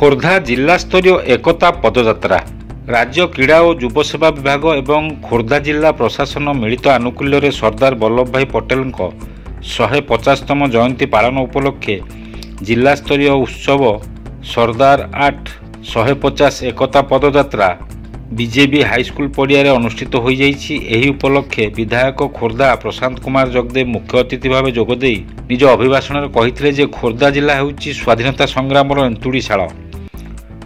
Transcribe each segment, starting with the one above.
खोर्धा जिला स्तरीय एकता पदयात्रा राज्य क्रीड़ा और युव सेवा विभाग एवं खोर्धा जिला प्रशासन मिलित आनुकूल्य सरदार वल्लभ भाई पटेल 150तम जयंती पालन उपलक्षे जिला स्तरीय उत्सव सरदार 8 150 एकता पदयात्रा बीजेपी हाईस्कूल पड़िया अनुष्ठित हो जाइछि। एही उपलक्षे विधायक खोर्धा प्रशांत कुमार जगदेव मुख्य अतिथि भाव जोगदे निज अभिभाषण कहिथिले जे खोर्धा जिला हेउछि स्वाधीनता संग्रामर एंतुड़ीशाला।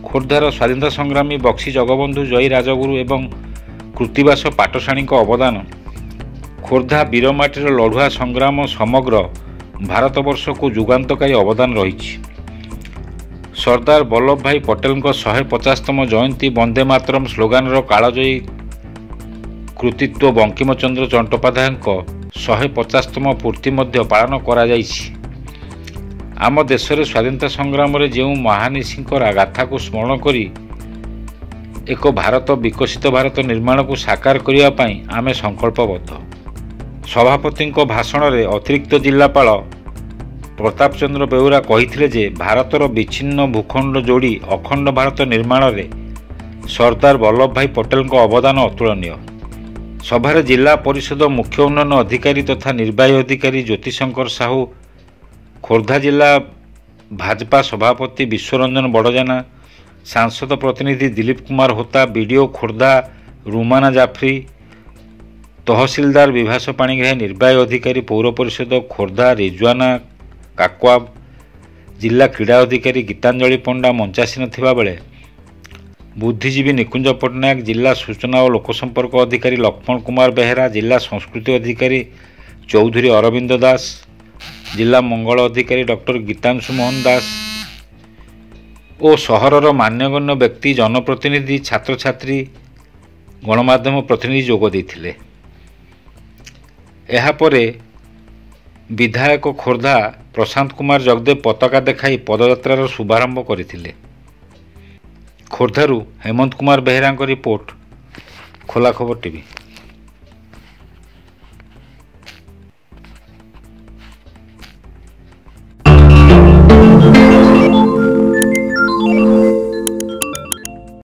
खोर्धार स्वाधीनता संग्रामी बक्सी जगबंधु जयी राजगुरु एवं कृतिवास पाटशाणी अवदान खोर्धा वीरमाटीर लढ़ुआ संग्राम समग्र भारतवर्ष को जुगान्तकारी अवदान रही। सरदार वल्लभ भाई पटेल 150तम जयंती वंदे मातरम स्लोगान कालजयी कृतित्व बंकिमचंद्र चट्टोपाध्याय 150तम पूर्ति पालन करा जाइछि। आम देश में स्वाधीनता संग्राम में जो महानिशी गाथा को स्मरण करी एक भारत विकसित भारत निर्माण को साकार करने आमे संकल्पबद्ध। सभापति भाषण में अतिरिक्त जिलापाल प्रताप चंद्र बेउरा कहिथिले जे भारतर विच्छिन्न भूखंड जोड़ी अखंड भारत निर्माण में सरदार वल्लभ भाई पटेल अवदान अतुलनीय। सभारे जिला परिषद मुख्य उन्नयन अधिकारी तथा निर्वाही अधिकारी ज्योतिशंकर साहू, खोर्धा जिला भाजपा सभापति विश्वरंजन बड़जाना, सांसद प्रतिनिधि दिलीप कुमार होता, बीडीओ खोर्धा रुमाना जाफरी, तहसीलदार विभास पाणिग्राही, निर्वाही अधिकारी पौर परिषद खोर्धा रिजवाना काकुआ, जिला क्रीड़ा अधिकारी गीतांजलि पंडा मंचासीन थिबा बेले बुद्धिजीवी निकुंज पट्टनायक, जिला सूचना और लोकसंपर्क अधिकारी लक्ष्मण कुमार बेहेरा, जिला संस्कृति अधिकारी चौधरी अरविंद दास, जिला मंगल अधिकारी डॉक्टर गीतांशु मोहन दास और सहरर मान्यगण्य व्यक्ति जनप्रतिनिधि छात्र छात्री गणमाध्यम प्रतिनिधि जोग देथिले। एहा परे विधायक खोर्धा प्रशांत कुमार जगदेव पताका देखाई पदयात्रार शुभारंभ करथिले। खोर्धारू हेमंत कुमार बेहेरा रिपोर्ट, खोला खबर टीवी।